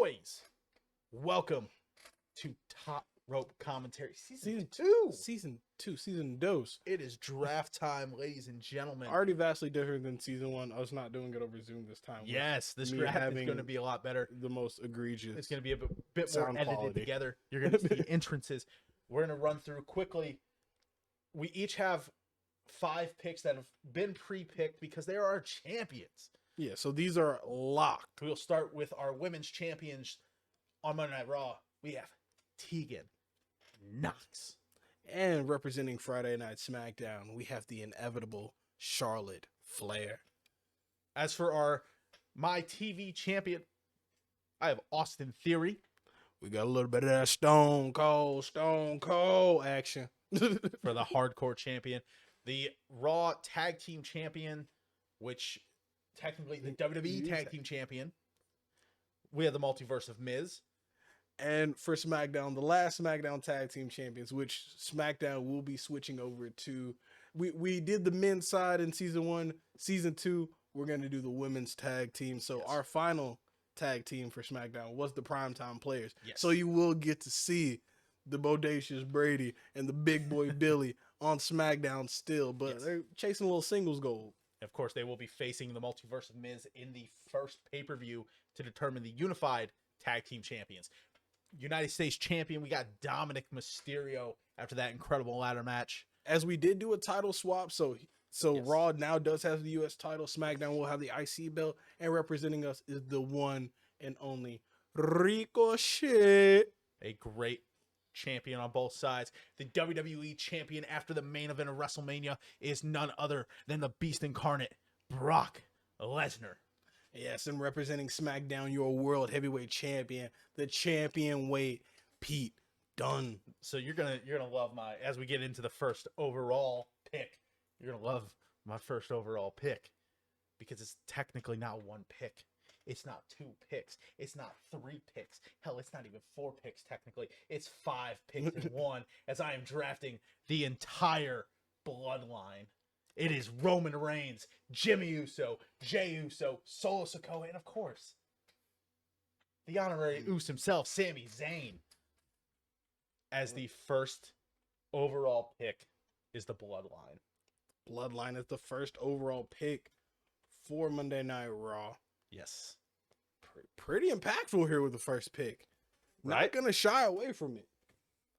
boys, welcome to Top Rope Commentary Season 2. Season dose. It is draft time, ladies and gentlemen. Already vastly different than season 1. I was not doing it over Zoom this time. Yes, this draft is going to be a lot better. The most egregious. It's going to be a bit more sound edited quality together. You're going to see entrances. We're going to run through quickly. We each have 5 picks that have been pre-picked because they are our champions. Yeah, so these are locked. We'll start with our women's champions on Monday Night Raw. We have Tegan Knox. And representing Friday Night SmackDown, we have the inevitable Charlotte Flair. As for my TV champion, I have Austin Theory. We got a little bit of that Stone Cold action. For the hardcore champion. The Raw Tag Team Champion, which technically the WWE Tag Team Champion. We have the Multiverse of Miz. And for SmackDown, the last SmackDown Tag Team Champions, which SmackDown will be switching over to. We did the men's side in season 1. Season 2, we're going to do the women's tag team. So yes. Our final tag team for SmackDown was the Primetime Players. Yes. So you will get to see the Bodacious Brady and the Big Boy Billy on SmackDown still. But yes. They're chasing a little singles gold. Of course, they will be facing the Multiverse of Miz in the first pay-per-view to determine the unified tag team champions. United States champion, we got Dominic Mysterio after that incredible ladder match. As we did do a title swap, so yes. Raw now does have the U.S. title. SmackDown will have the IC belt, and representing us is the one and only Ricochet. A great champion on both sides. The WWE champion after the main event of WrestleMania is none other than the Beast Incarnate, Brock Lesnar. Yes, and representing SmackDown, your world heavyweight champion, the champion weight, Pete Dunne. So you're gonna love as we get into the first overall pick, you're gonna love my first overall pick because it's technically not one pick. It's not 2 picks. It's not 3 picks. Hell, it's not even 4 picks technically. It's 5 picks in one as I am drafting the entire bloodline. It is Roman Reigns, Jimmy Uso, Jey Uso, Solo Sikoa, and of course, the honorary Uso himself, Sami Zayn. As the first overall pick is the Bloodline. Bloodline is the first overall pick for Monday Night Raw. Yes. Pretty impactful here with the first pick. Right? Not going to shy away from it.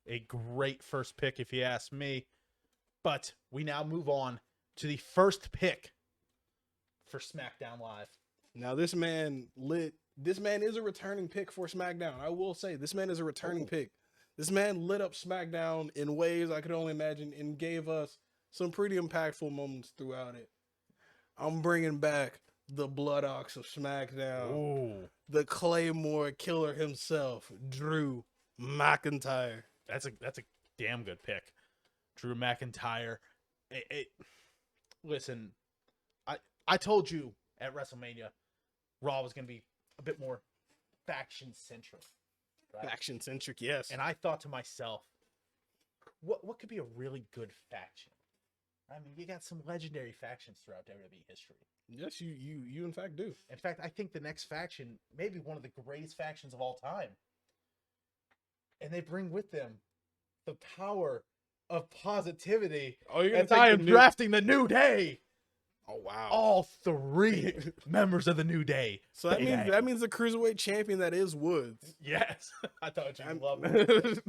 A great first pick, if you ask me. But we now move on to the first pick for SmackDown Live. Now, this man is a returning pick for SmackDown. I will say, this man is a returning pick. This man lit up SmackDown in ways I could only imagine and gave us some pretty impactful moments throughout it. I'm bringing back the Blood Ox of SmackDown. Ooh. The Claymore killer himself, Drew McIntyre. That's a damn good pick. Drew McIntyre. Listen, I told you at WrestleMania, Raw was going to be a bit more faction-centric. Right? Faction-centric, yes. And I thought to myself, what could be a really good faction? I mean, you got some legendary factions throughout WWE history. Yes, you in fact do. In fact, I think the next faction may be one of the greatest factions of all time. And they bring with them the power of positivity. Oh, you're as I am drafting the New Day. Oh, wow. All 3 members of the New Day. So that means the cruiserweight champion that is Woods. Yes. I thought you'd love it.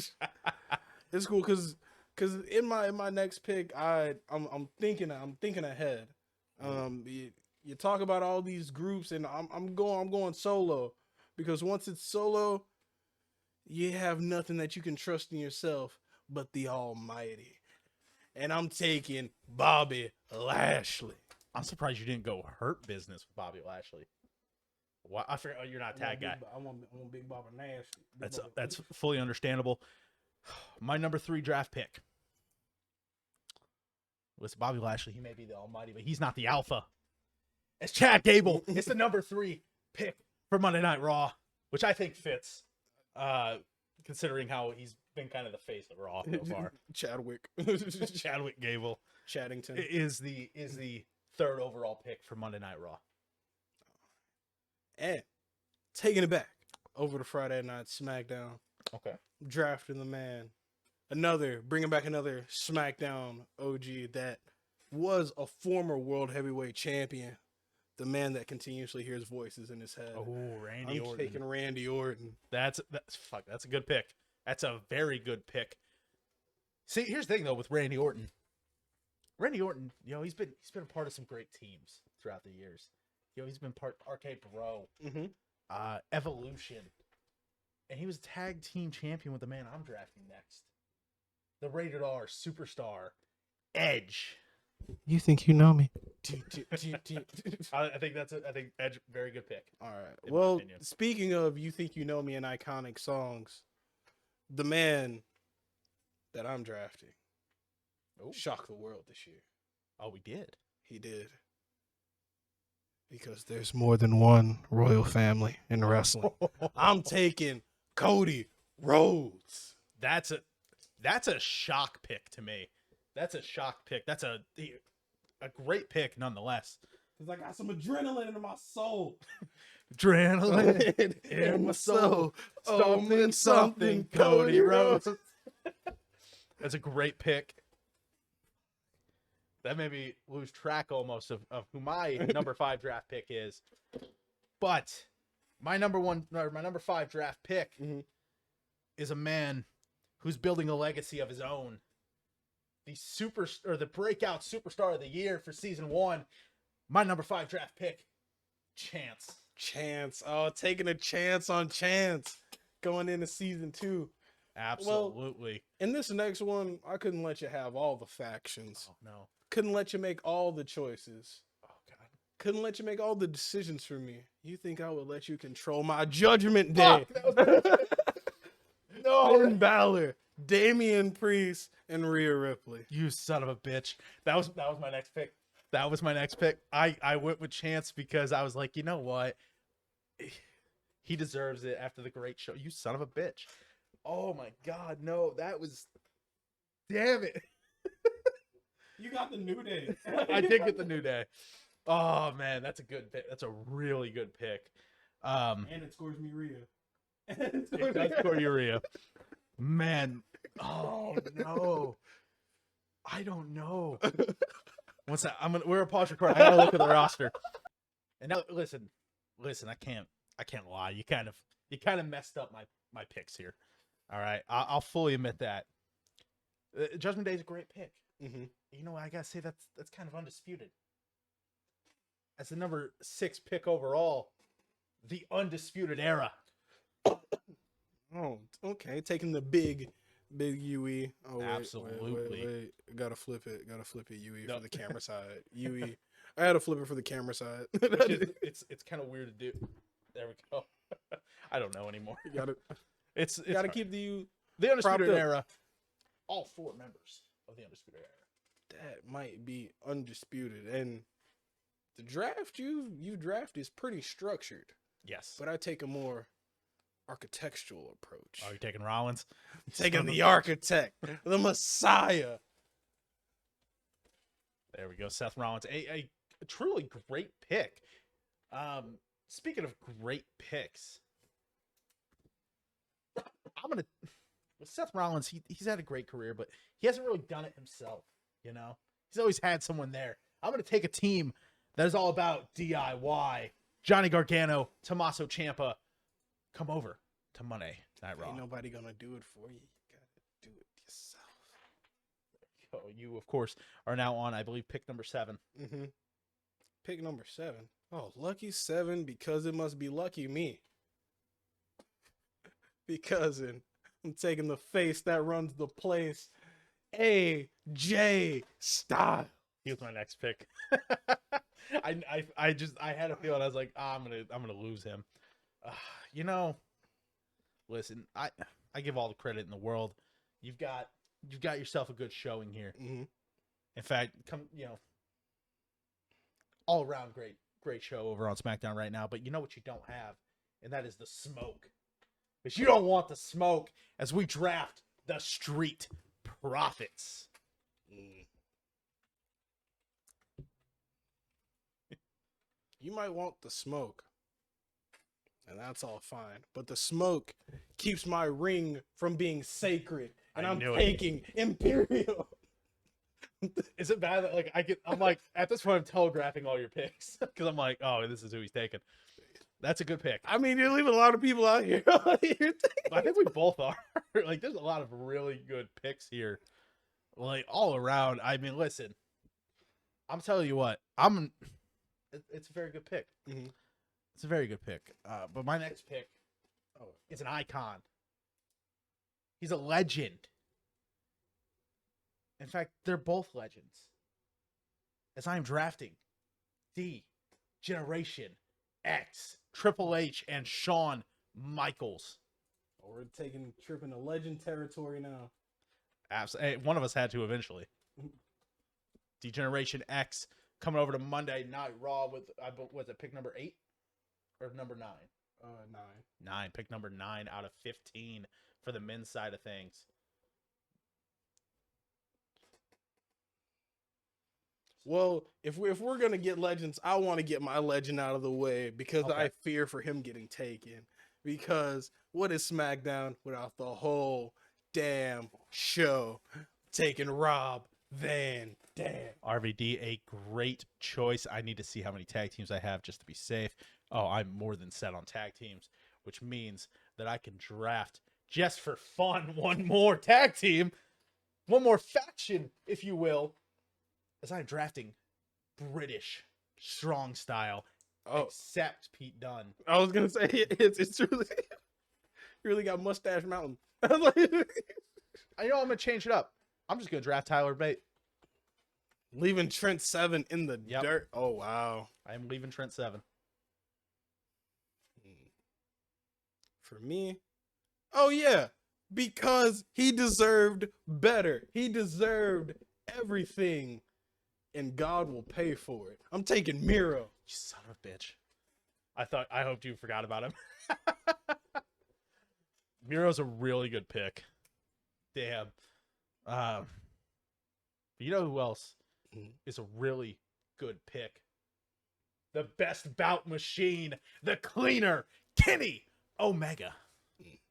It's cool because in my next pick, I'm thinking ahead. You talk about all these groups, and I'm going solo because once it's solo, you have nothing that you can trust in yourself but the Almighty. And I'm taking Bobby Lashley. I'm surprised you didn't go Hurt Business with Bobby Lashley. Why? I forgot. Oh, you're not a tag guy. I want Big Bobby Nasty. That's fully understandable. My number 3 draft pick was Bobby Lashley. He may be the Almighty, but he's not the Alpha. It's Chad Gable. It's the number 3 pick for Monday Night Raw, which I think fits, considering how he's been kind of the face of Raw so far. Chadwick Gable. Chaddington is the 3rd overall pick for Monday Night Raw. And taking it back, over to Friday Night SmackDown. Okay. Drafting the man. Bringing back another SmackDown OG that was a former World Heavyweight Champion. The man that continuously hears voices in his head. Oh, Randy I'm Orton. taking Randy Orton. That's a good pick. That's a very good pick. See, here's the thing though with Randy Orton. Randy Orton, he's been a part of some great teams throughout the years. He's been part RK Bro, Evolution, and he was tag team champion with the man I'm drafting next, the Rated R superstar, Edge. You think you know me? I think Edge, very good pick. All right. Well, speaking of you think you know me in iconic songs, the man that I'm drafting shocked the world this year. Oh, we did. He did. Because there's more than one royal family in wrestling. I'm taking Cody Rhodes. That's a shock pick to me. That's a shock pick. That's a great pick nonetheless. Because I got some adrenaline in my soul. Adrenaline in my soul. Something, Cody Rhodes. That's a great pick. That made me lose track almost of who my number 5 draft pick is. But my number 5 draft pick is a man who's building a legacy of his own. The breakout superstar of the year for season 1. My number 5 draft pick, Chance. Oh, taking a chance on Chance going into season 2. Well, Absolutely. in this next one, I couldn't let you have all the factions. Oh, no. Couldn't let you make all the choices. Oh, God. Couldn't let you make all the decisions for me. You think I would let you control my judgment day? No. Finn Balor, Damian Priest, and Rhea Ripley. You son of a bitch. That was my next pick. That was my next pick. I went with Chance because I was like, you know what? He deserves it after the great show. You son of a bitch. Oh my God, no, that was, damn it. You got the New Day. I did get the New Day. Oh man, that's a good pick. That's a really good pick. And it scores me Rhea. It does score you Rhea. Man, oh no. I don't know. What's that? We're a pause recording. I gotta look at the roster. And now listen, I can't lie. You kind of messed up my picks here. All right, I'll fully admit that. Judgment Day is a great pick. Mm-hmm. You know, I gotta say that's kind of undisputed. As the number 6 pick overall, the Undisputed Era. Oh, okay. Taking the big UE. Oh, wait, absolutely. Wait. Gotta flip it. UE for the camera side. UE. I had to flip it for the camera side. It's kind of weird to do. There we go. I don't know anymore. You gotta. It's gotta hard. keep the Undisputed Era. All 4 members of the Undisputed Era. That might be undisputed, and the draft you draft is pretty structured. Yes, but I take a more architectural approach. Oh, you're taking Rollins? Taking the architect, the Messiah. There we go, Seth Rollins. A truly great pick. Speaking of great picks, with Seth Rollins, he's had a great career, but he hasn't really done it himself. He's always had someone there. I'm going to take a team that is all about DIY. Johnny Gargano, Tommaso Ciampa, come over to Monday Night Raw. Ain't nobody going to do it for you. You got to do it yourself. There you go. You, of course, are now on, I believe, pick number 7. Mm-hmm. Pick number 7. Oh, lucky 7 because it must be lucky me. Because I'm taking the face that runs the place. AJ Styles. He was my next pick. I had a feeling. I was like, I'm gonna lose him. Listen, I give all the credit in the world. You've got yourself a good showing here. Mm-hmm. In fact, all around great show over on SmackDown right now. But you know what you don't have, and that is the smoke. Because you don't want the smoke as we draft the Street Profits. You might want the smoke, and that's all fine. But the smoke keeps my ring from being sacred, and I'm taking Imperial. Is it bad that I'm like at this point I'm telegraphing all your picks because I'm like, oh, this is who he's taking. That's a good pick. I mean, you're leaving a lot of people out here. I think we both are. Like, there's a lot of really good picks here, like all around. I mean, listen, I'm telling you what, it's a very good pick. Mm-hmm. It's a very good pick. But my next pick is an icon. He's a legend. In fact, they're both legends. As I'm drafting D Generation X, Triple H, and Shawn Michaels. We're tripping to legend territory now. Absolutely. One of us had to eventually. D-Generation X coming over to Monday Night Raw with, was it pick number 8 or number 9? 9. 9. Pick number 9 out of 15 for the men's side of things. Well, if we're gonna get legends, I want to get my legend out of the way because I fear for him getting taken. Because what is SmackDown without the whole damn show taking Rob Van Dam? RVD, a great choice. I need to see how many tag teams I have just to be safe. Oh, I'm more than set on tag teams, which means that I can draft just for fun one more tag team, one more faction, if you will, as I'm drafting British strong style, except Pete Dunne. I was gonna say it's really you really got Mustache Mountain. I know I'm gonna change it up. I'm just gonna draft Tyler Bate. Leaving Trent 7 in the dirt. Oh wow. I am leaving Trent 7. For me, oh yeah, because he deserved better. He deserved everything. And God will pay for it. I'm taking Miro. You son of a bitch. I hoped you forgot about him. Miro's a really good pick. Damn. You know who else is a really good pick? The best bout machine, the cleaner, Kenny Omega. Okay.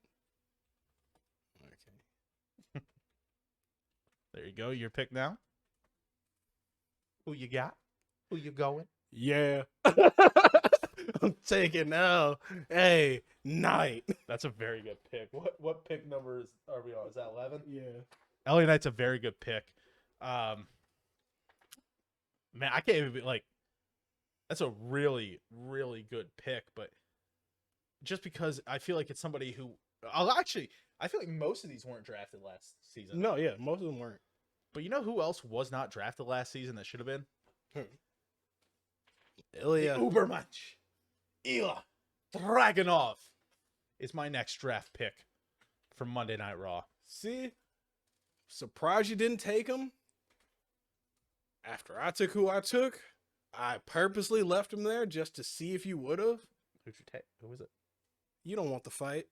There you go. Your pick now. Who you got? Who you going? Yeah. I'm taking now. Hey, Knight. That's a very good pick. What pick numbers are we on? Is that 11? Yeah. LA Knight's a very good pick. Man, I can't even be like, that's a really, really good pick, but just because I feel like it's somebody who I feel like most of these weren't drafted last season. No, yeah, most of them weren't. But you know who else was not drafted last season that should have been? Ilya. The Ubermensch. Ilya Dragunov is my next draft pick for Monday Night Raw. See? Surprised you didn't take him. After I took who I took, I purposely left him there just to see if you would have. Who'd you take? Who was it? You don't want the fight.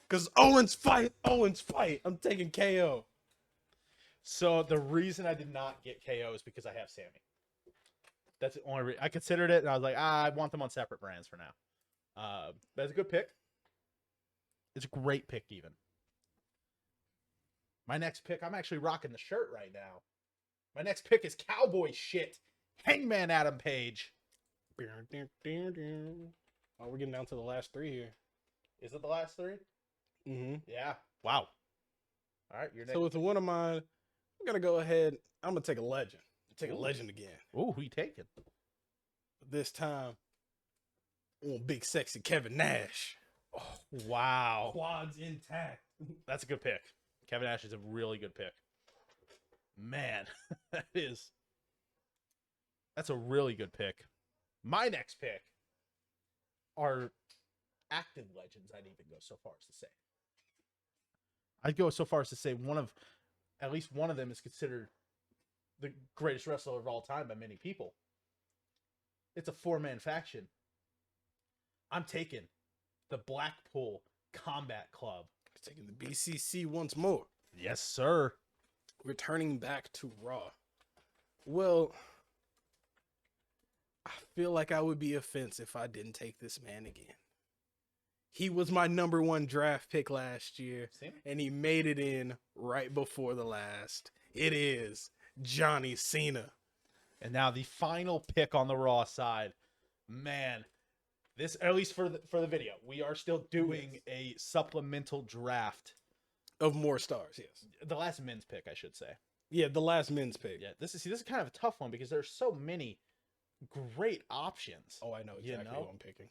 Because Owens fight. I'm taking KO. So the reason I did not get KO is because I have Sammy. That's the only reason. I considered it, and I was like, I want them on separate brands for now. That's a good pick. It's a great pick, even. My next pick, I'm actually rocking the shirt right now. My next pick is Cowboy Shit, Hangman Adam Page. Oh, we're getting down to the last 3 here. Is it the last 3? Mm-hmm. Yeah. Wow. All right, you're next. So with one of mine, I'm gonna go ahead. I'm gonna take a legend. Take a legend again. Ooh, who you taking? This time, I want big sexy Kevin Nash. Oh, wow. Quads intact. That's a good pick. Kevin Nash is a really good pick. Man, that's a really good pick. My next pick are active legends. I'd even go so far as to say. I'd go so far as to say at least one of them is considered the greatest wrestler of all time by many people. It's a 4-man faction. I'm taking the Blackpool Combat Club. Taking the BCC once more. Yes, sir. Returning back to Raw. Well, I feel like I would be offensive if I didn't take this man again. He was my number 1 draft pick last year, See? and he made it in right before the last. It is Johnny Cena. And now the final pick on the Raw side. Man, this, at least for the video, we are still doing a supplemental draft. Of more stars, yes. The last men's pick, I should say. Yeah, the last men's pick. Yeah, this is kind of a tough one because there's so many great options. Oh, I know exactly who I'm picking.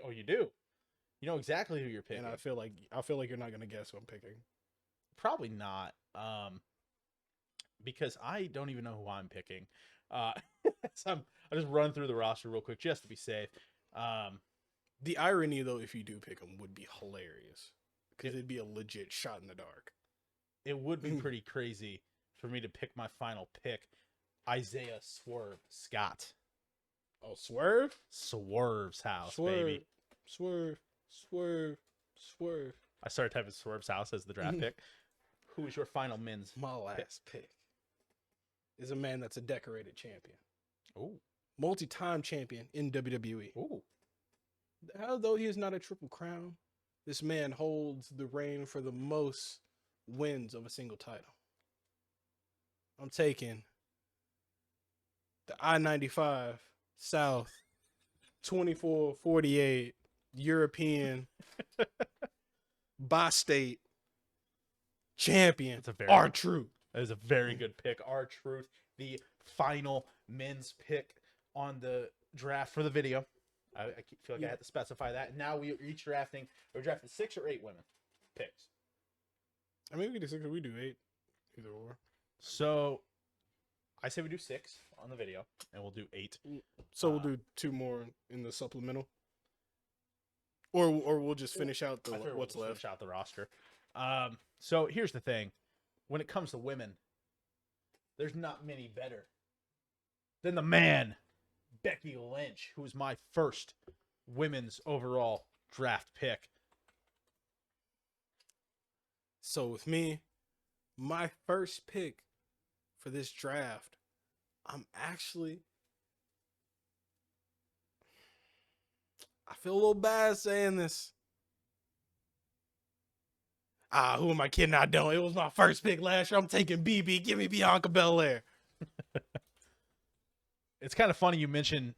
Oh, you do? You know exactly who you're picking. And I feel like you're not gonna guess who I'm picking. Probably not. Because I don't even know who I'm picking. So I'll just run through the roster real quick just to be safe. The irony, though, if you do pick him, would be hilarious because it'd be a legit shot in the dark. It would be pretty crazy for me to pick my final pick, Isaiah Swerve Scott. Oh, Swerve? Swerve's house, Swerve, baby. Swerve, Swerve, Swerve. I started typing Swerve's house as the draft pick. Who is your final men's? My last pick is a man that's a decorated champion. Oh, multi-time champion in WWE. oh. Although he is not a triple crown, this man holds the reign for the most wins of a single title. I'm taking the I-95 South 24-48 European bi-state champion, R-Truth. That is a very good pick. R-Truth, the final men's pick on the draft for the video. I feel like I had to specify that. Now we are each drafting. We're drafting 6 or 8 women picks. I mean, we do 6 or we do 8. Either or. So I say we do 6 on the video, and we'll do 8. So we'll do 2 more in the supplemental, or we'll just finish out the what's left. Finish out the roster. So here's the thing: when it comes to women, there's not many better than the man, Becky Lynch, who was my first women's overall draft pick. So with me, my first pick for this draft, I feel a little bad saying this. Who am I kidding? I don't. It was my first pick last year. I'm taking BB. Give me Bianca Belair. It's kind of funny you mentioned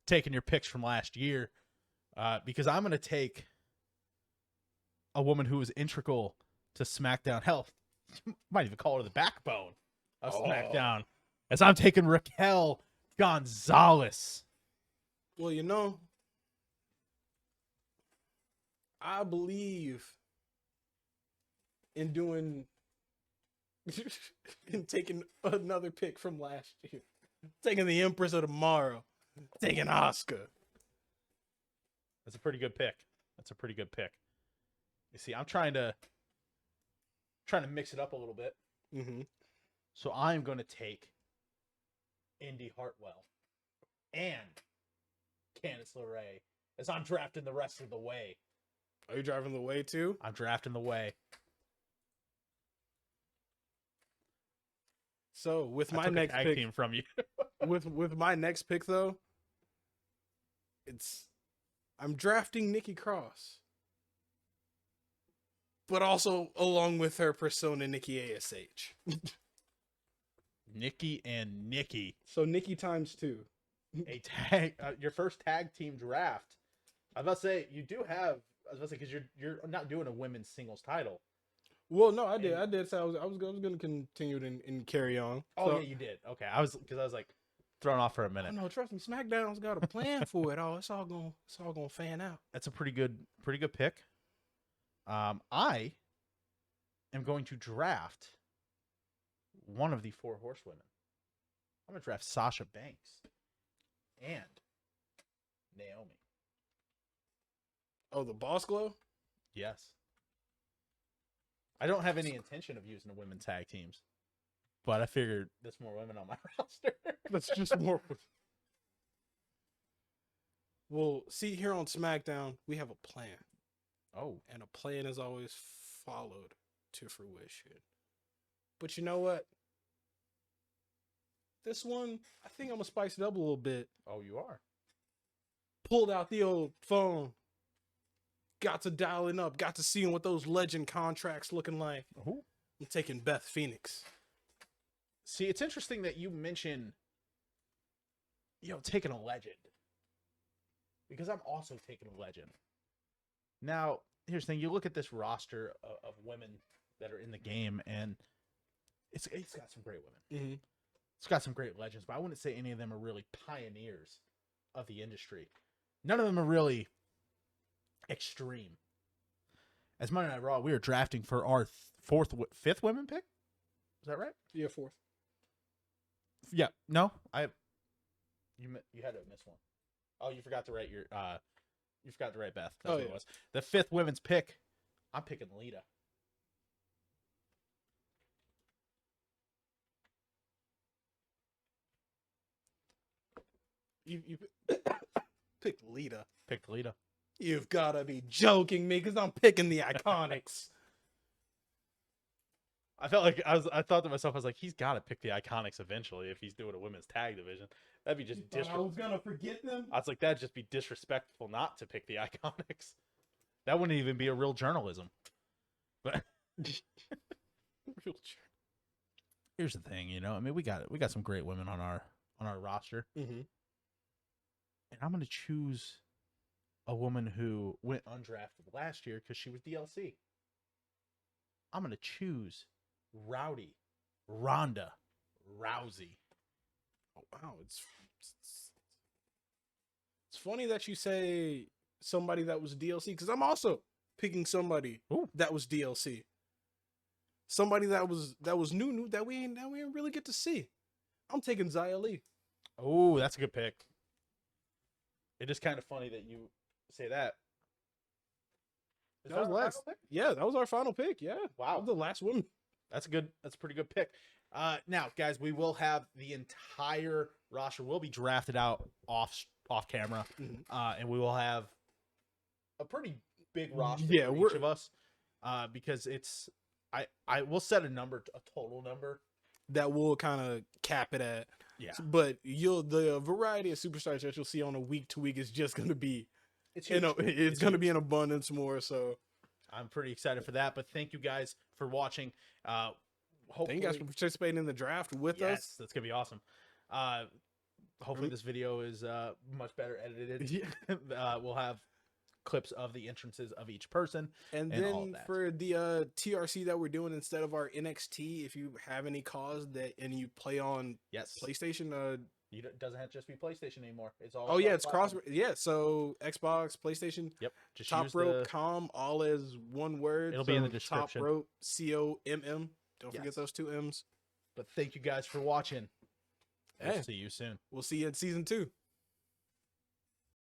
taking your picks from last year, because I'm going to take a woman who was integral to SmackDown. Hell, you might even call her the backbone of SmackDown, as I'm taking Raquel Gonzalez. Well, you know, I believe in taking another pick from last year. Taking the Empress of Tomorrow. Taking Asuka. That's a pretty good pick. You see, I'm trying to mix it up a little bit. Mm-hmm. So I'm going to take Indy Hartwell and Candice LeRae as I'm drafting the rest of the way. Are you driving the way too? I'm drafting the way. So with my next tag pick team from you, with my next pick though, I'm drafting Nikki Cross, but also along with her persona Nikki ASH. Nikki and Nikki. So Nikki times 2. A tag, your first tag team draft. I was about to say because you're not doing a women's singles title. Well, no, I did. So I was going to continue it and carry on. Oh, yeah, you did. Okay, I was like thrown off for a minute. No, trust me, SmackDown's got a plan for it all. It's all gonna fan out. That's a pretty good pick. I am going to draft one of the 4 horsewomen. I'm gonna draft Sasha Banks and Naomi. Oh, the Boss Glow? Yes. I don't have any intention of using the women's tag teams, but I figured there's more women on my roster. That's just more. Well, see, here on SmackDown, we have a plan. Oh. And a plan is always followed to fruition. But you know what? This one, I think I'm going to spice it up a little bit. Oh, you are? Pulled out the old phone. got to dialing up, got to seeing what those legend contracts looking like. Ooh. I'm taking Beth Phoenix. See, it's interesting that you mention, taking a legend. Because I'm also taking a legend. Now, here's the thing. You look at this roster of women that are in the game, and it's got some great women. Mm-hmm. It's got some great legends, but I wouldn't say any of them are really pioneers of the industry. None of them are really extreme. As Monday Night Raw, we were drafting for our fifth women pick. Is that right? Yeah, 4th. Yeah. No, you had to miss one. Oh, you forgot to write Beth. That's what it was. The 5th women's pick. I'm picking Lita. You picked Lita. Picked Lita. You've got to be joking me because I'm picking the Iconics. I felt like I thought to myself, I was like, he's got to pick the Iconics eventually if he's doing a women's tag division. That'd be just disrespectful. I was gonna forget them. I was like, that'd just be disrespectful not to pick the Iconics. That wouldn't even be a real journalism. But here's the thing, I mean, we got some great women on our roster, mm-hmm. and I'm gonna choose a woman who went undrafted last year because she was DLC. I'm gonna choose Rowdy Ronda Rousey. Oh, wow, it's funny that you say somebody that was DLC because I'm also picking somebody that was DLC. Somebody that was new that we ain't really get to see. I'm taking Xia Li. Oh, that's a good pick. It is kind of funny that you say that. That was last. Yeah, that was our final pick. Yeah. Wow. The last one. That's a pretty good pick. Now, guys, we will have the entire roster will be drafted out off camera, and we will have a pretty big roster for each of us, because I will set a total number that will kind of cap it at. Yeah, but the variety of superstars that you'll see on a week to week is just going to be, it's going to be in abundance more. So I'm pretty excited for that. But thank you guys for watching. Thank you guys for participating in the draft with us. That's gonna be awesome. Hopefully this video is much better edited. We'll have clips of the entrances of each person, and then all that. For the TRC that we're doing instead of our NXT, if you have any cause and you play on PlayStation, it doesn't have to just be PlayStation anymore. It's all it's cross. Yeah, so Xbox, PlayStation. Yep. Just Top Rope Com, all as one word. It'll be in the description. Top Rope COMM. Don't forget those 2 M's. But thank you guys for watching. We'll see you soon. We'll see you in season 2.